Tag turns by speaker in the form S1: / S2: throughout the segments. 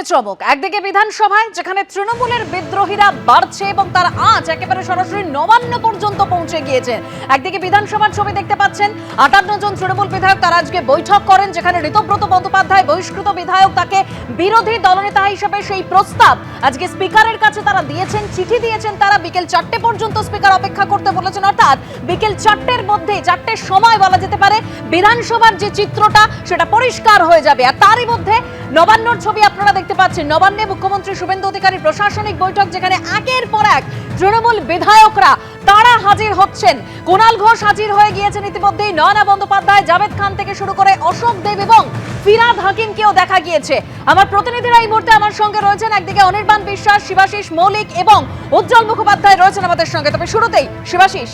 S1: মুহূর্তে চমক একদিকে বিধানসভায় যেখানে তৃণমূলের বিদ্রোহীরা বাড়ছে এবং তার আজ একেবারে সরাসরি নবান্ন পর্যন্ত পৌঁছে গিয়েছে। একদিকে বিধানসভার ছবি দেখতে পাচ্ছেন, 58 জন তৃণমূল বিধায়ক তারা আজকে বৈঠক করেন, যেখানে ঋতব্রত বন্দ্যোপাধ্যায় বহিষ্কৃত বিধায়ক, তাকে বিরোধী দলনেতা হিসেবে সেই প্রস্তাব আজকে স্পিকারের কাছে তারা দিয়েছেন, চিঠি দিয়েছেন। তারা বিকেল 4টে পর্যন্ত স্পিকার অপেক্ষা করতে বলেছেন, অর্থাৎ বিকেল 4টের মধ্যে 4টের সময় বলা যেতে পারে বিধানসভার যে চিত্রটা সেটা পরিষ্কার হয়ে যাবে। আর তারই মধ্যে নবান্নর ছবি আপনারা দেখতে পাচ্ছেন। নবান্নে মুখ্যমন্ত্রী শুভেন্দু অধিকারীর প্রশাসনিক বৈঠক, যেখানে একের পর এক তৃণমূল বিধায়করা তারা হাজির হচ্ছেন। কুণাল ঘোষ হাজির হয়ে গিয়েছেন ইতিমধ্যেই, নয়না বন্দ্যোপাধ্যায়, জাভেদ খান থেকে শুরু করে অশোক দেব এবং ফিরহাদ হাকিমকেও দেখা গিয়েছে। আমার প্রতিনিধিরা এই মুহূর্তে আমার সঙ্গে রয়েছেন, একদিকে অনির্বাণ বিশ্বাস, শিবাশিস মৌলিক এবং উজ্জ্বল মুখোপাধ্যায় রয়েছেন আমাদের সঙ্গে। তবে শুরুতেই শিবাশিস।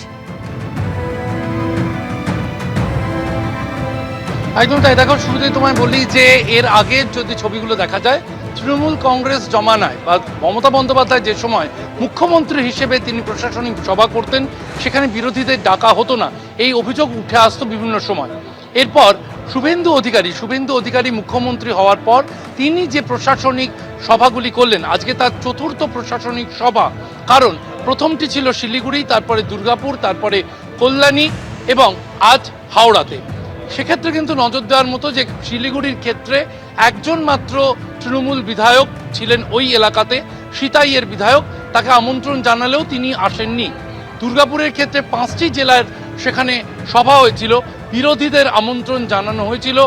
S2: একদম তাই। দেখো, শুরুতেই তোমায় বলি যে এর আগে যদি ছবিগুলো দেখা যায়, তৃণমূল কংগ্রেস জমানায় বা মমতা বন্দ্যোপাধ্যায় যে সময় মুখ্যমন্ত্রী হিসেবে তিনি প্রশাসনিক সভা করতেন, সেখানে বিরোধীদের ডাকা হতো না, এই অভিযোগ উঠে আসতো বিভিন্ন সময়। এরপর শুভেন্দু অধিকারী মুখ্যমন্ত্রী হওয়ার পর তিনি যে প্রশাসনিক সভাগুলি করলেন, আজকে তার চতুর্থ প্রশাসনিক সভা। কারণ প্রথমটি ছিল শিলিগুড়ি, তারপরে দুর্গাপুর, তারপরে কল্যাণী এবং আজ হাওড়াতে। সেক্ষেত্রে কিন্তু নজর দেওয়ার মতো যে শিলিগুড়ির ক্ষেত্রে একজন মাত্র তৃণমূল বিধায়ক ছিলেন ওই এলাকাতে, সিতাইয়ের বিধায়ক, তাকে আমন্ত্রণ জানালেও তিনি আসেননি। দুর্গাপুরের ক্ষেত্রে 5টি জেলার সেখানে সভা হয়েছিল, বিরোধীদের আমন্ত্রণ জানানো হয়েছিল,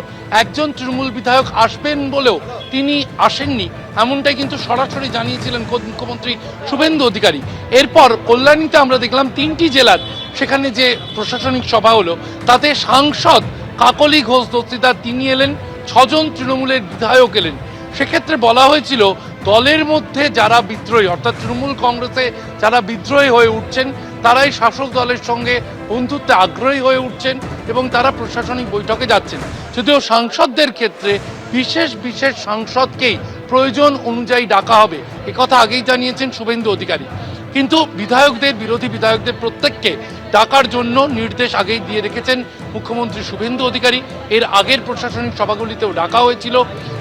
S2: একজন তৃণমূল বিধায়ক আসবেন বলেও তিনি আসেননি, এমনটাই কিন্তু সরাসরি জানিয়েছিলেন মুখ্যমন্ত্রী শুভেন্দু অধিকারী। এরপর কল্যাণীতে আমরা দেখলাম 3টি জেলার সেখানে যে প্রশাসনিক সভা হলো, তাতে সাংসদ কাকলি ঘোষ দস্তিদার তিনি এলেন, 6 জন তৃণমূলের বিধায়ক এলেন। সেক্ষেত্রে বলা হয়েছিল দলের মধ্যে যারা বিদ্রোহী, অর্থাৎ তৃণমূল কংগ্রেসে যারা বিদ্রোহী হয়ে উঠছেন, তারাই শাসক দলের সঙ্গে বন্ধুত্বে আগ্রহী হয়ে উঠছেন এবং তারা প্রশাসনিক বৈঠকে যাচ্ছেন। যদিও সাংসদদের ক্ষেত্রে বিশেষ বিশেষ সাংসদকেই প্রয়োজন অনুযায়ী ডাকা হবে, একথা আগেই জানিয়েছেন শুভেন্দু অধিকারী। কিন্তু বিরোধী বিধায়কদের প্রত্যেককে ডাকার জন্য নির্দেশ আগেই দিয়ে রেখেছেন মুখ্যমন্ত্রী শুভেন্দু অধিকারী। এর আগের প্রশাসনিক সভাগুলিতেও ডাকা হয়েছিল।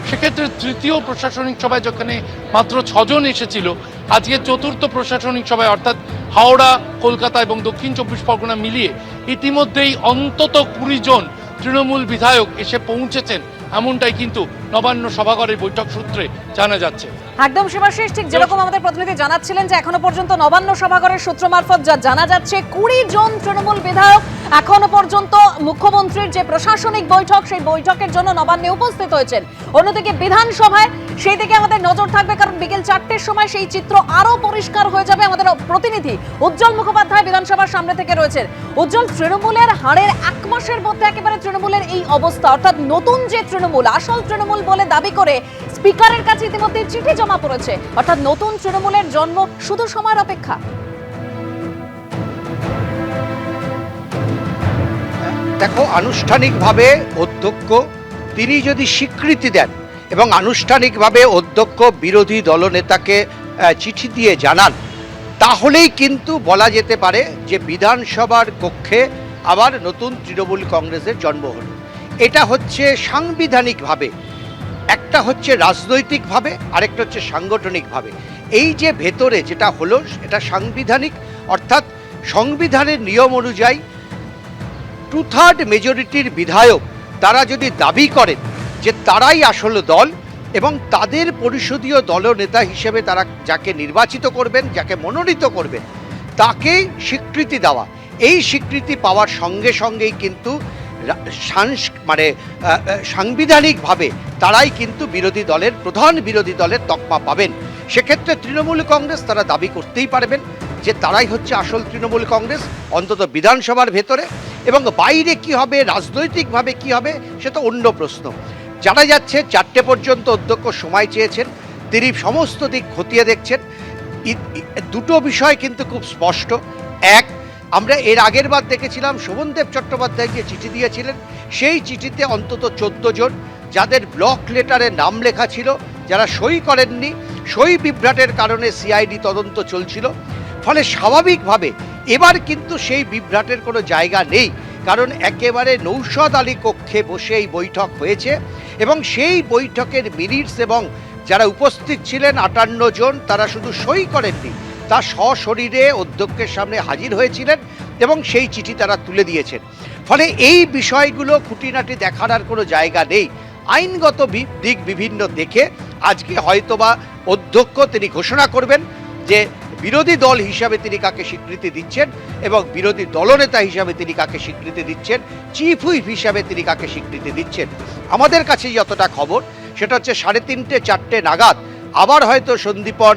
S2: সেক্ষেত্রে তৃতীয় প্রশাসনিক সভায় যেখানে মাত্র 6 জন এসেছিল, আজকে চতুর্থ প্রশাসনিক সভায় অর্থাৎ হাওড়া, কলকাতা এবং দক্ষিণ 24 পরগনা মিলিয়ে ইতিমধ্যেই অন্তত 20 জন তৃণমূল বিধায়ক এসে পৌঁছেছেন, এমনটাই কিন্তু নবান্ন সভাঘরের বৈঠক সূত্রে জানা যাচ্ছে।
S1: একদম শিবাশিস, ঠিক যেরকম আমাদের প্রতিনিধি জানাচ্ছিলেন যে এখনো পর্যন্ত নবান্ন সভাঘরের সূত্র মারফত যা জানা যাচ্ছে, 20 জন তৃণমূল বিধায়ক এখনো পর্যন্ত মুখ্যমন্ত্রীর যে প্রশাসনিক বৈঠক, সেই বৈঠকের জন্য নবান্নে উপস্থিত হয়েছেন। অন্যদিকে বিধানসভায় সেই দিকে আমাদের নজর থাকবে, কারণ বিকেল 4টের সময় সেই চিত্র আরো পরিষ্কার হয়ে যাবে। আমাদের প্রতিনিধি উজ্জ্বল মুখোপাধ্যায় বিধানসভার সামনে থেকে রয়েছেন। উজ্জ্বল, তৃণমূলের হাড়ের 1 মাসের মধ্যে একেবারে তৃণমূলের এই অবস্থা, অর্থাৎ নতুন যে তৃণমূল, আসল তৃণমূল বলে দাবি করে স্পিকারের কাছে ইতিমধ্যে চিঠি জমা পড়েছে, অর্থাৎ নতুন তৃণমূলের জন্ম শুধু সময়ের অপেক্ষা।
S3: দেখো, আনুষ্ঠানিকভাবে অধ্যক্ষ তিনি যদি স্বীকৃতি দেন এবং আনুষ্ঠানিকভাবে অধ্যক্ষ বিরোধী দলনেতাকে চিঠি দিয়ে জানান, তাহলেই কিন্তু বলা যেতে পারে যে বিধানসভার কক্ষে আবার নতুন তৃণমূল কংগ্রেসের জন্ম হলো। এটা হচ্ছে সাংবিধানিকভাবে, একটা হচ্ছে রাজনৈতিকভাবে, আরেকটা হচ্ছে সাংগঠনিকভাবে। এই যে ভেতরে যেটা হলো এটা সাংবিধানিক, অর্থাৎ সংবিধানের নিয়ম অনুযায়ী 2/3 মেজরিটির বিধায়ক তারা যদি দাবি করেন যে তারাই আসল দল এবং তাদের পরিষদীয় দলনেতা হিসেবে তারা যাকে নির্বাচিত করবেন, যাকে মনোনীত করবেন, তাকে স্বীকৃতি দেওয়া। এই স্বীকৃতি পাওয়ার সঙ্গে সঙ্গেই কিন্তু সাংবিধানিকভাবে তারাই কিন্তু প্রধান বিরোধী দলের তকমা পাবেন। সেক্ষেত্রে তৃণমূল কংগ্রেস তারা দাবি করতেই পারবেন যে তারাই হচ্ছে আসল তৃণমূল কংগ্রেস, অন্তত বিধানসভার ভেতরে। এবং বাইরে কি হবে, রাজনৈতিকভাবে কি হবে, সে তো অন্য প্রশ্ন। জানা যাচ্ছে 4টে পর্যন্ত অধ্যক্ষ সময় চেয়েছেন, তিনি সমস্ত দিক খতিয়ে দেখছেন। দুটো বিষয় কিন্তু খুব স্পষ্ট। এক, আমরা এর আগের বার দেখেছিলাম শোভনদেব চট্টোপাধ্যায় যে চিঠি দিয়েছিলেন, সেই চিঠিতে অন্তত 14 জন যাদের ব্লক লেটারে নাম লেখা ছিল, যারা সই করেননি, সই বিভ্রাটের কারণে সিআইডি তদন্ত চলছিল। ফলে স্বাভাবিকভাবে এবার কিন্তু সেই বিভ্রাটের কোনো জায়গা নেই, কারণ একেবারে নৌশাদ আলী কক্ষে বসে এই বৈঠক হয়েছে এবং সেই বৈঠকের মিনিটস এবং যারা উপস্থিত ছিলেন 58 জন, তারা শুধু সই করেননি, তা সশরীরে অধ্যক্ষের সামনে হাজির হয়েছিলেন এবং সেই চিঠি তারা তুলে দিয়েছেন। ফলে এই বিষয়গুলো খুঁটিনাটি দেখার আর কোনো জায়গা নেই। আইনগত দিক বিভিন্ন দেখে আজকে হয়তোবা অধ্যক্ষ তিনি ঘোষণা করবেন যে বিরোধী দল হিসাবে তিনি কাকে স্বীকৃতি দিচ্ছেন এবং বিরোধী দলনেতা হিসাবে তিনি কাকে স্বীকৃতি দিচ্ছেন, চিফ হুইপ হিসাবে তিনি কাকে স্বীকৃতি দিচ্ছেন। আমাদের কাছে যতটা খবর সেটা হচ্ছে 3:30-4টে নাগাদ আবার হয়তো সন্দীপন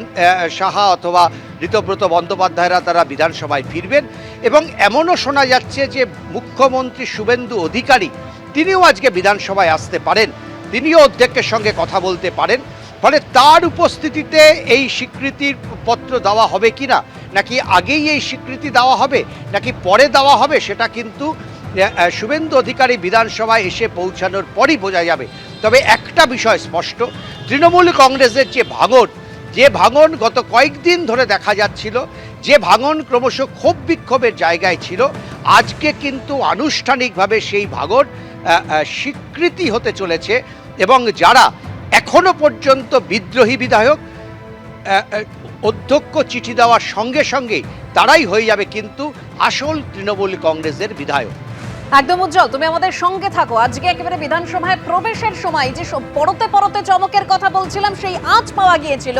S3: সাহা অথবা ঋতব্রত বন্দ্যোপাধ্যায়রা তারা বিধানসভায় ফিরবেন এবং এমনও শোনা যাচ্ছে যে মুখ্যমন্ত্রী শুভেন্দু অধিকারী তিনিও আজকে বিধানসভায় আসতে পারেন, তিনিও অধ্যক্ষের সঙ্গে কথা বলতে পারেন। ফলে তার উপস্থিতিতে এই স্বীকৃতির পত্র দেওয়া হবে কিনা, নাকি আগেই এই স্বীকৃতি দেওয়া হবে, নাকি পরে দেওয়া হবে, সেটা কিন্তু শুভেন্দু অধিকারী বিধানসভায় এসে পৌঁছানোর পরই বোঝা যাবে। তবে একটা বিষয় স্পষ্ট, তৃণমূল কংগ্রেসের যে ভাঙন গত কয়েকদিন ধরে দেখা যাচ্ছিল, যে ভাঙন ক্রমশ ক্ষোভ বিক্ষোভের জায়গায় ছিল, আজকে কিন্তু আনুষ্ঠানিকভাবে সেই ভাঙন স্বীকৃতি হতে চলেছে এবং যারা এখনো পর্যন্ত বিদ্রোহী বিধায়ক, অধ্যক্ষ চিঠি দেওয়ার সঙ্গে সঙ্গেই তারাই হয়ে যাবে কিন্তু আসল তৃণমূল কংগ্রেসের বিধায়ক।
S1: একদম উজ্জ্বল, তুমি আমাদের সঙ্গে থাকো। আজকে একেবারে বিধানসভায় প্রবেশের সময় যে পরতে পরতে চমকের কথা বলছিলাম, সেই আঁচ পাওয়া গিয়েছিল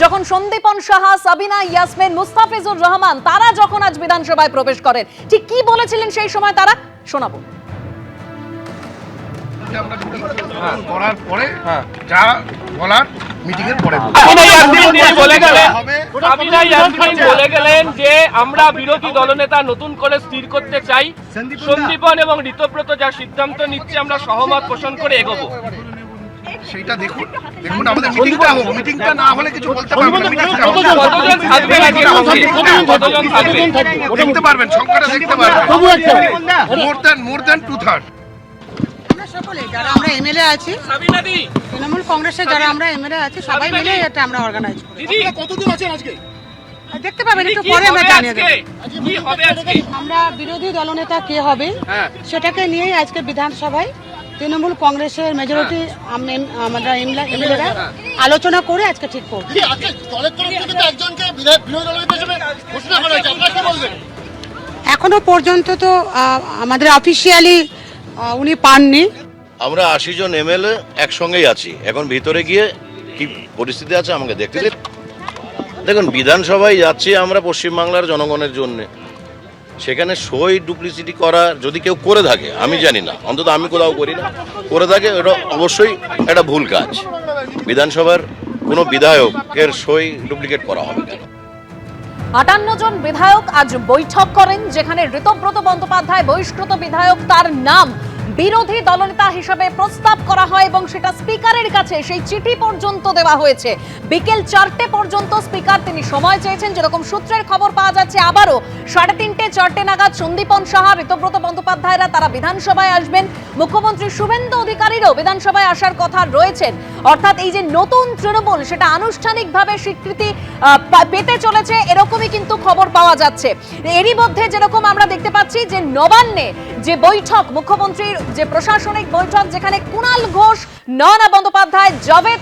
S1: যখন সন্দীপন সাহা, সাবিনা ইয়াসমিন, মুস্তাফিজুর রহমান তারা যখন আজ বিধানসভায় প্রবেশ করেন। ঠিক কি বলেছিলেন সেই সময় তারা, শোনাবো।
S4: করার পরে যা বলার মিটিং এর পরে
S5: বলে গেলেন যে আমরা বিরোধী দলনেতা নতুন করে স্থির করতে চাই, সন্দীপন এবং ঋতব্রত যা সিদ্ধান্ত নিচ্ছে আমরা সহমত পোষণ করে এগোবো।
S4: সেইটা দেখুন আমাদের মিটিংটা হোক, মিটিংটা না হলে কিছু বলতে পারবো না।
S5: কতজন থাকবেন আজকে সঙ্গে? কতজন থাকবেন?
S4: দেখতে পারবেন, সংখ্যাটা দেখতে পারবেন। More than 2/3।
S6: সকলে যারা আমরা এমএলএ আছি, তৃণমূল কংগ্রেসের যারা আমরা এমএলএ আছি, সবাই মিলে এটা আমরা অর্গানাইজ করি।
S4: কতদিন আছেন আজকে?
S6: দেখতে পাবেন, একটু পরে আমরা জানিয়ে দেব।
S5: কি হবে আজকে?
S6: আমরা বিরোধী দলনেতা কে হবে সেটাকে নিয়েই আজকে বিধানসভায় তৃণমূল কংগ্রেসের মেজরিটি আমরা এমএলএরা আলোচনা করে আজকে ঠিক করব। এখনো পর্যন্ত তো আমাদের অফিসিয়ালি উনি পাননি।
S7: আমরা 80 জন এমএলএ একসঙ্গেই আছি। এখন ভিতরে গিয়ে কি পরিস্থিতি আছে আমাকে দেখতে দিন। দেখুন, বিধানসভায় যাচ্ছি আমরা পশ্চিমবাংলার জনগণের জন্য। সেখানে সই ডুপ্লিসিটি করা যদি কেউ করে থাকে, আমি জানি না, অন্তত আমি কোথাও করি না, করে থাকে, এটা অবশ্যই একটা ভুল কাজ। বিধানসভার কোনো বিধায়কের সই ডুপ্লিকেট করা হবে না।
S1: 58 জন বিধায়ক আজ বৈঠক করেন, যেখানে ঋতব্রত বন্দ্যোপাধ্যায় বহিষ্কৃত বিধায়ক, তার নাম বিরোধী দলনেতা হিসেবে প্রস্তাব করা হয় এবং সেটা স্পিকারের কাছে সেই চিঠি পর্যন্ত দেওয়া হয়েছে। বিকেল 4টে পর্যন্ত স্পিকার তিনি সময় চেয়েছেন। যেরকম সূত্রের খবর পাওয়া যাচ্ছে, আবারও 3:30-4টে নাগাদ সন্দীপন সাহা, ঋতব্রত বন্দ্যোপাধ্যায়রা তারা বিধানসভায় আসবেন। মুখ্যমন্ত্রী শুভেন্দু অধিকারীরও বিধানসভায় আসার কথা রয়েছেন। অর্থাৎ এই যে নতুন তৃণমূল, সেটা আনুষ্ঠানিকভাবে স্বীকৃতি পেতে চলেছে, এরকমই কিন্তু খবর পাওয়া যাচ্ছে। এরই মধ্যে যেরকম আমরা দেখতে পাচ্ছি যে নবান্নে যে বৈঠক, মুখ্যমন্ত্রীর যে প্রশাসনিক বৈঠক, যেখানে কুণাল ঘোষ, নয়না বন্দ্যোপাধ্যায়, জাভেদ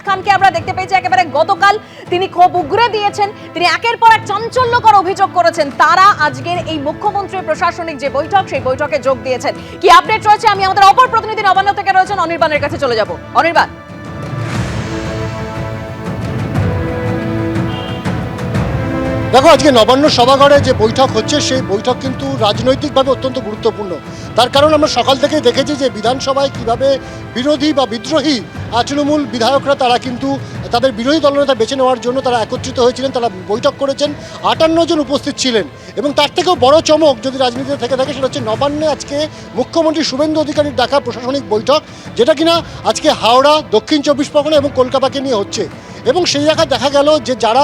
S1: খানকে আমরা দেখতে পেয়েছি একেবারে গতকাল তিনি ক্ষোভ উগরে দিয়েছেন। তিনি একের পর এক চাঞ্চল্যকর অভিযোগ করেছেন। তারা আজকের এই মুখ্যমন্ত্রীর প্রশাসনিক যে বৈঠক, সেই বৈঠকে যোগ দিয়েছেন। কি আপডেট রয়েছে, আমি আমাদের অপর প্রতিনিধি নবান্ন থেকে রয়েছেন অনির্বাণের কাছে চলে যাব। অনির্বাণ,
S8: দেখো, আজকে নবান্ন সভাঘরে যে বৈঠক হচ্ছে, সেই বৈঠক কিন্তু রাজনৈতিকভাবে অত্যন্ত গুরুত্বপূর্ণ। তার কারণ আমরা সকাল থেকেই দেখেছি যে বিধানসভায় কিভাবে বিরোধী বা বিদ্রোহী তৃণমূল বিধায়করা তারা কিন্তু তাদের বিরোধী দলনেতা বেছে নেওয়ার জন্য তারা একত্রিত হয়েছিলেন, তারা বৈঠক করেছেন। 58 জন উপস্থিত ছিলেন এবং তার থেকেও বড় চমক যদি রাজনীতিতে থেকে থাকে, সেটা হচ্ছে নবান্নে আজকে মুখ্যমন্ত্রী শুভেন্দু অধিকারীর ডাকা প্রশাসনিক বৈঠক, যেটা কিনা আজকে হাওড়া, দক্ষিণ 24 পরগনা এবং কলকাতাকে নিয়ে হচ্ছে। এবং সেই জায়গায় দেখা গেল যে যারা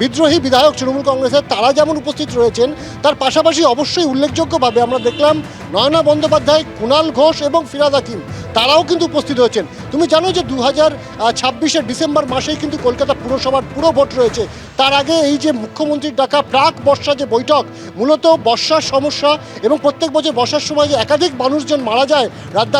S8: বিদ্রোহী বিধায়ক তৃণমূল কংগ্রেসের, তারা যেমন উপস্থিত রয়েছেন, তার পাশাপাশি অবশ্যই উল্লেখযোগ্যভাবে আমরা দেখলাম নয়না বন্দ্যোপাধ্যায়, কুণাল ঘোষ এবং ফিরহাদ হাকিম তারাও কিন্তু উপস্থিত হয়েছেন। তুমি জানো যে 2026 ডিসেম্বর মাসেই কিন্তু কলকাতা পুরসভার পুরো ভোট রয়েছে। তার আগে এই যে মুখ্যমন্ত্রীর ডাকা প্রাক বর্ষা যে বৈঠক, মূলত বর্ষার সমস্যা এবং প্রত্যেক বছর বর্ষার সময় যে একাধিক মানুষজন মারা যায়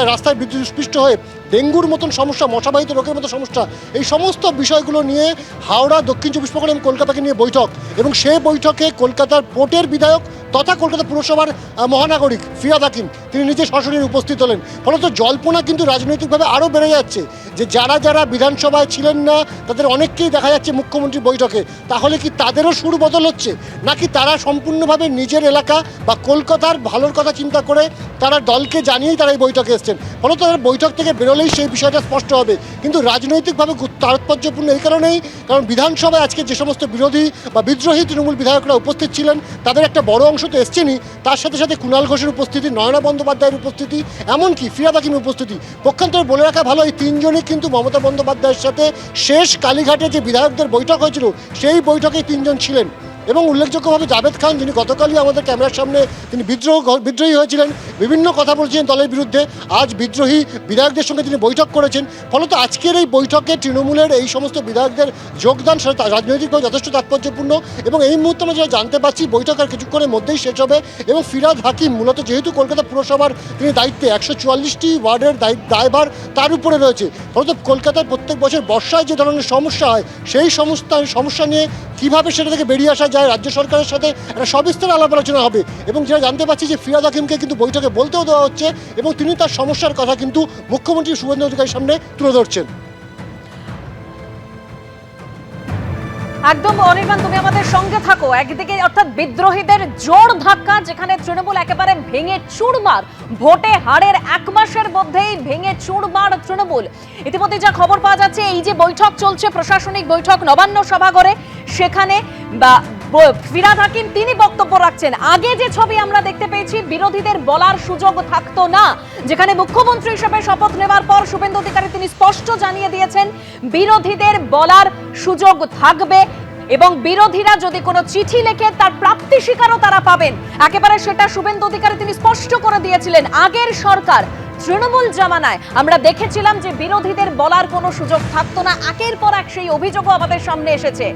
S8: রাস্তায় বিদ্যুৎস্পৃষ্ট হয়ে, ডেঙ্গুর মতন সমস্যা, মশাবাহিত রোগের মতো সমস্যা, এই সমস্ত বিষয়গুলো নিয়ে হাওড়া, দক্ষিণ চব্বিশ পরগনা এবং কলকাতাকে নিয়ে বৈঠক, এবং সেই বৈঠকে কলকাতার পোর্টের বিধায়ক তথা কলকাতা পুরসভার মহানাগরিক ফিরহাদ হাকিম তিনি নিজে সশরীরে উপস্থিত হলেন। ফলত জল্পনা কিন্তু রাজনৈতিকভাবে আরও বেড়ে যাচ্ছে যে যারা বিধানসভায় ছিলেন না তাদের অনেককেই দেখা যাচ্ছে মুখ্যমন্ত্রী বৈঠকে। তাহলে কি তাদেরও সুর বদল হচ্ছে, নাকি তারা সম্পূর্ণভাবে নিজের এলাকা বা কলকাতার ভালোর কথা চিন্তা করে তারা দলকে জানিয়েই তারা এই বৈঠকে এসছেন? ফলত তারা বৈঠক থেকে বেরোলেই সেই বিষয়টা স্পষ্ট হবে। কিন্তু রাজনৈতিকভাবে তাৎপর্যপূর্ণ এই কারণেই, কারণ বিধানসভায় আজকে যে সমস্ত বিরোধী বা বিদ্রোহী তৃণমূল বিধায়করা উপস্থিত ছিলেন তাদের একটা বড় অংশ তো এসছেনই, তার সাথে সাথে কুণাল ঘোষের উপস্থিতি, নয়না বন্দ্যোপাধ্যায়ের উপস্থিতি, এমনকি ফিরহাদ হাকিমের উপস্থিতি। পক্ষান্তরে বলে রাখা ভালো, এই তিনজনই কিন্তু মমতা বন্দ্যোপাধ্যায়ের সাথে শেষ কালীঘাটে যে বিধায়কদের বৈঠক হয়েছিল সেই বৈঠকেই তিনজন ছিলেন। এবং উল্লেখযোগ্যভাবে জাভেদ খান, যিনি গতকালই আমাদের ক্যামেরার সামনে তিনি বিদ্রোহী হয়েছিলেন, বিভিন্ন কথা বলছিলেন দলের বিরুদ্ধে, আজ বিদ্রোহী বিধায়কদের সঙ্গে তিনি বৈঠক করেছেন। ফলত আজকের এই বৈঠকে তৃণমূলের এই সমস্ত বিধায়কদের যোগদান সেটা রাজনৈতিকভাবে যথেষ্ট তাৎপর্যপূর্ণ। এবং এই মুহূর্তে আমরা যেটা জানতে পারছি, বৈঠক আর কিছুক্ষণের মধ্যেই শেষ হবে। এবং ফিরহাদ হাকিম মূলত যেহেতু কলকাতা পুরসভার তিনি দায়িত্বে, 144টি ওয়ার্ডের দায়ভার তার উপরে রয়েছে। ফলত কলকাতায় প্রত্যেক বছর বর্ষায় যে ধরনের সমস্যা হয় সেই সমস্যা নিয়ে কীভাবে সেটা থেকে বেরিয়ে আসা যায়, রাজ্য সরকারের সাথে একটা সবিস্তার আলাপ আলোচনা হবে। এবং যেটা জানতে পারছি যে ফিরহাদ হাকিমকে কিন্তু বৈঠকে বলতেও দেওয়া হচ্ছে এবং তিনি তার সমস্যার কথা কিন্তু মুখ্যমন্ত্রী শুভেন্দু অধিকারীর সামনে তুলে ধরছেন।
S1: একদম অনির্বাণ, তুমি আমাদের সঙ্গে থাকো। একদিকে অর্থাৎ বিদ্রোহীদের জোর ধাক্কা, যেখানে তৃণমূল একেবারে ভেঙে চুরমার, ভোটে হারের 1 মাসের মধ্যেই ভেঙে চুরমার তৃণমূল। ইতিমধ্যে যা খবর পাওয়া যাচ্ছে, এই যে বৈঠক চলছে, প্রশাসনিক বৈঠক নবান্ন সভাঘরে, সেখানে ফিরহাদ হাকিম তিনি বক্তব্য রাখছেন। আগে যে ছবি আমরা দেখতে পেয়েছি, বিরোধীদের বলার সুযোগ থাকতো না, যেখানে মুখ্যমন্ত্রী হিসেবে শপথ নেওয়ার পর শুভেন্দু অধিকারী তিনি স্পষ্ট জানিয়ে দিয়েছেন বিরোধীদের বলার সুযোগ থাকবে এবং বিরোধীরা যদি কোনো চিঠি লেখে তার প্রাপ্তি স্বীকারও তারা পাবেন। একেবারে সেটা শুভেন্দু অধিকারী তিনি স্পষ্ট করে দিয়েছিলেন। আগের সরকার তৃণমূল জামানায় আমরা দেখেছিলাম যে বিরোধীদের বলার কোনো সুযোগ থাকতো না। একের পর এক সেই অভিযোগও আমাদের সামনে এসেছে।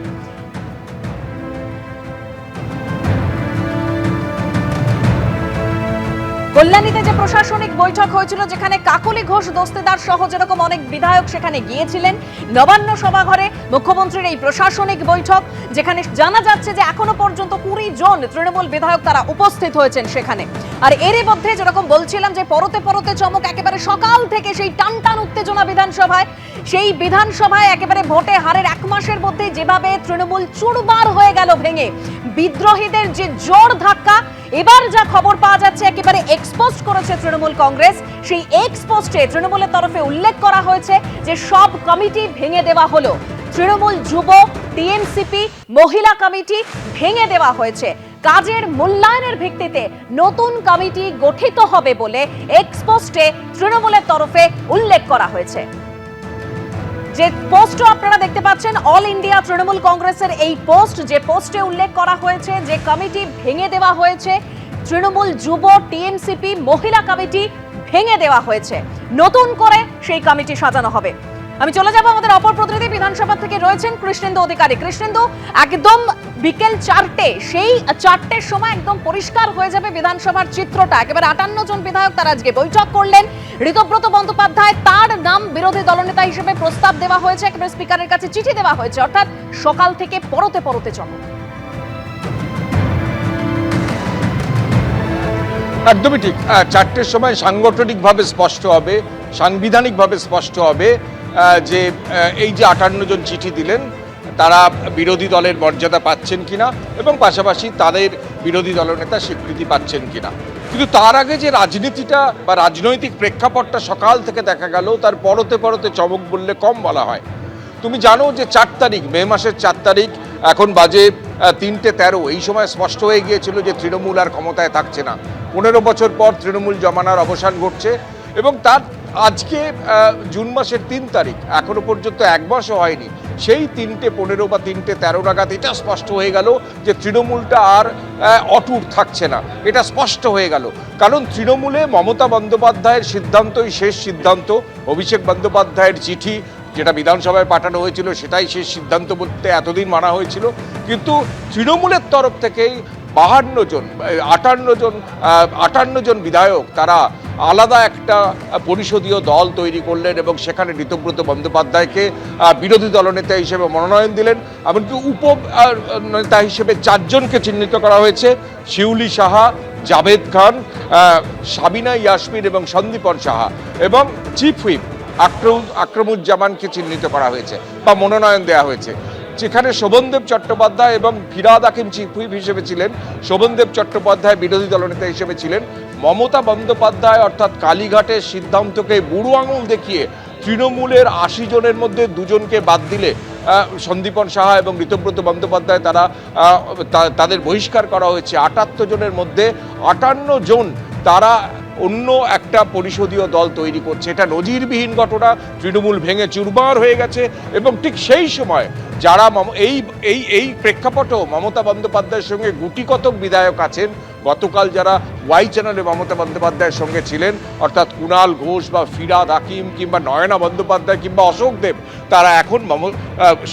S1: কল্যাণীতে যে প্রশাসনিক বৈঠক হয়েছিল, যেখানে কাকলি ঘোষ দস্তিদার সহ যেরকম অনেক বিধায়ক সেখানে গিয়েছিলেন, নবান্ন সভাঘরে মুখ্যমন্ত্রীর এই প্রশাসনিক বৈঠক, যেখানে জানা যাচ্ছে যে এখনো পর্যন্ত 20 জন তৃণমূল বিধায়ক তারা উপস্থিত হয়েছেন সেখানে। আর এরই মধ্যে যেরকম বলছিলাম যে পরতে পরতে চমক, একেবারে সকাল থেকে সেই টানটান উত্তেজনা বিধানসভায়, সেই বিধানসভায় একেবারে ভোটে হারের 1 মাসের মধ্যে যেভাবে তৃণমূল চুরমার হয়ে গেল ভেঙে, বিদ্রোহীদের যে জোর ধাক্কা, এবার যা খবর পাওয়া যাচ্ছে একেবারে এক্সপোজ করেছে তৃণমূল কংগ্রেস। সেই এক্সপোস্টে তৃণমূলের তরফে উল্লেখ করা হয়েছে যে সব কমিটি ভেঙে দেওয়া হলো। তৃণমূল যুব, টিএমসিপি, মহিলা কমিটি ভেঙে দেওয়া হয়েছে। কাজের মূল্যায়নের ভিত্তিতে নতুন কমিটি গঠিত হবে বলে এক্সপোস্টে তৃণমূলের তরফে উল্লেখ করা হয়েছে। যে পোস্টও আপনারা দেখতে পাচ্ছেন, অল ইন্ডিয়া তৃণমূল কংগ্রেসের এই পোস্ট, যে পোস্টে উল্লেখ করা হয়েছে যে কমিটি ভেঙে দেওয়া হয়েছে, তৃণমূল যুব, টিএমসিপি, মহিলা কমিটি ভেঙে দেওয়া হয়েছে, নতুন করে সেই কমিটি সাজানো হবে। আমি চলে যাব আমাদের অপর প্রতিনিধি বিধানসভা থেকে রয়েছেন কৃষ্ণেন্দু অধিকারী। কৃষ্ণেন্দু, একদম বিকেল 4টে, সেই 4টের সময় একদম পরিষ্কার হয়ে যাবে বিধানসভার চিত্রটা। একেবারে 58 জন বিধায়ক তারা আজকে বৈঠক করলেন। ঋতব্রত বন্দ্যোপাধ্যায়, তার নাম বিরোধী দলনেতা হিসেবে প্রস্তাব দেওয়া হয়েছে, একেবারে স্পিকারের কাছে চিঠি দেওয়া হয়েছে। অর্থাৎ সকাল থেকে পরতে পরতে চমক।
S9: একদমই ঠিক। 4টের সময় সাংগঠনিকভাবে স্পষ্ট হবে, সাংবিধানিকভাবে স্পষ্ট হবে যে এই যে 58 জন চিঠি দিলেন তারা বিরোধী দলের মর্যাদা পাচ্ছেন কিনা এবং পাশাপাশি তাদের বিরোধী দলনেতা স্বীকৃতি পাচ্ছেন কিনা। কিন্তু তার আগে যে রাজনীতিটা বা রাজনৈতিক প্রেক্ষাপটটা সকাল থেকে দেখা গেল, তার পরতে পরতে চমক বললে কম বলা হয়। তুমি জানো যে 4 তারিখ, মে মাসের 4 তারিখ, এখন বাজে 3:13, এই সময় স্পষ্ট হয়ে গিয়েছিল যে তৃণমূল আর ক্ষমতায় থাকছে না। 15 বছর পর তৃণমূল জমানার অবসান ঘটছে এবং তার আজকে জুন মাসের 3 তারিখ, এখনো পর্যন্ত 1 মাসও হয়নি, সেই 3:15 বা 3:13 নাগাদ এটা স্পষ্ট হয়ে গেল যে তৃণমূলটা আর অটুট থাকছে না। এটা স্পষ্ট হয়ে গেল, কারণ তৃণমূলে মমতা বন্দ্যোপাধ্যায়ের সিদ্ধান্তই শেষ সিদ্ধান্ত। অভিষেক বন্দ্যোপাধ্যায়ের চিঠি যেটা বিধানসভায় পাঠানো হয়েছিল সেটাই শেষ সিদ্ধান্ত বলতে এতদিন মানা হয়েছিল, কিন্তু তৃণমূলের তরফ থেকেই 58 জন বিধায়ক তারা আলাদা একটা পরিষদীয় দল তৈরি করলেন এবং সেখানে ঋতব্রত বন্দ্যোপাধ্যায়কে বিরোধী দলনেতা হিসেবে মনোনয়ন দিলেন। এমনকি উপ নেতা হিসেবে 4 জনকে চিহ্নিত করা হয়েছে, শিউলি সাহা, জাভেদ খান, সাবিনা ইয়াসমিন এবং সন্দীপন সাহা, এবং চিফ হুইপ আকরমুজ্জামানকে চিহ্নিত করা হয়েছে বা মনোনয়ন দেওয়া হয়েছে। যেখানে শোভনদেব চট্টোপাধ্যায় এবং ফিরহাদ হাকিম চিফ হুইপ হিসেবে ছিলেন, শোভনদেব চট্টোপাধ্যায় বিরোধী দলনেতা হিসেবে ছিলেন। মমতা বন্দ্যোপাধ্যায় অর্থাৎ কালীঘাটের সিদ্ধান্তকে বুড়ো আঙুল দেখিয়ে তৃণমূলের 80 জনের মধ্যে 2 জনকে বাদ দিলে সন্দীপন সাহা এবং ঋতব্রত বন্দ্যোপাধ্যায় তাদের বহিষ্কার করা হয়েছে। 78 জনের মধ্যে 58 জন তারা অন্য একটা পরিষদীয় দল তৈরি করছে। এটা নজিরবিহীন ঘটনা। তৃণমূল ভেঙে চুরমার হয়ে গেছে এবং ঠিক সেই সময় যারা এই প্রেক্ষাপটেও মমতা বন্দ্যোপাধ্যায়ের সঙ্গে গুটিকতক বিধায়ক আছেন, গতকাল যারা ওয়াই চ্যানেলে মমতা বন্দ্যোপাধ্যায়ের সঙ্গে ছিলেন, অর্থাৎ কুণাল ঘোষ বা ফিরহাদ হাকিম কিংবা নয়না বন্দ্যোপাধ্যায় কিংবা অশোক দেব, তারা এখন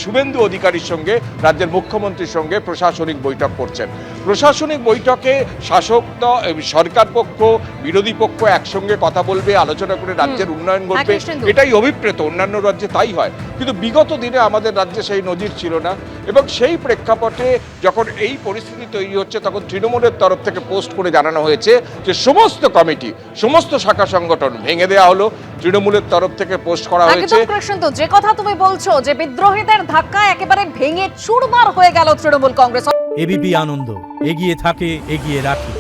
S9: শুভেন্দু অধিকারীর সঙ্গে, রাজ্যের মুখ্যমন্ত্রীর সঙ্গে প্রশাসনিক বৈঠক করছেন। প্রশাসনিক বৈঠকে শাসক সরকার পক্ষ, বিরোধী পক্ষ একসঙ্গে কথা বলবে, আলোচনা করে রাজ্যের উন্নয়ন করবে, এটাই অভিপ্রেত। অন্যান্য রাজ্যে তাই হয়, কিন্তু বিগত দিনে আমাদের রাজ্যে সেই নজির ছিল না। এবং সেই প্রেক্ষাপটে যখন এই পরিস্থিতি তৈরি হচ্ছে, তখন তৃণমূলের তরফ থেকে পোস্ট করে জানানো হয়েছে যে সমস্ত কমিটি, সমস্ত শাখা সংগঠন ভেঙে দেওয়া হলো। তৃণমূলের তরফ থেকে পোস্ট করা হয়েছে।
S1: যে কথা তুমি বলছো যে বিদ্রোহীদের ধাক্কা একেবারে ভেঙে চুরমার হয়ে গেল তৃণমূল কংগ্রেস।
S10: এবিপি আনন্দ, এগিয়ে থাকে, এগিয়ে রাখে।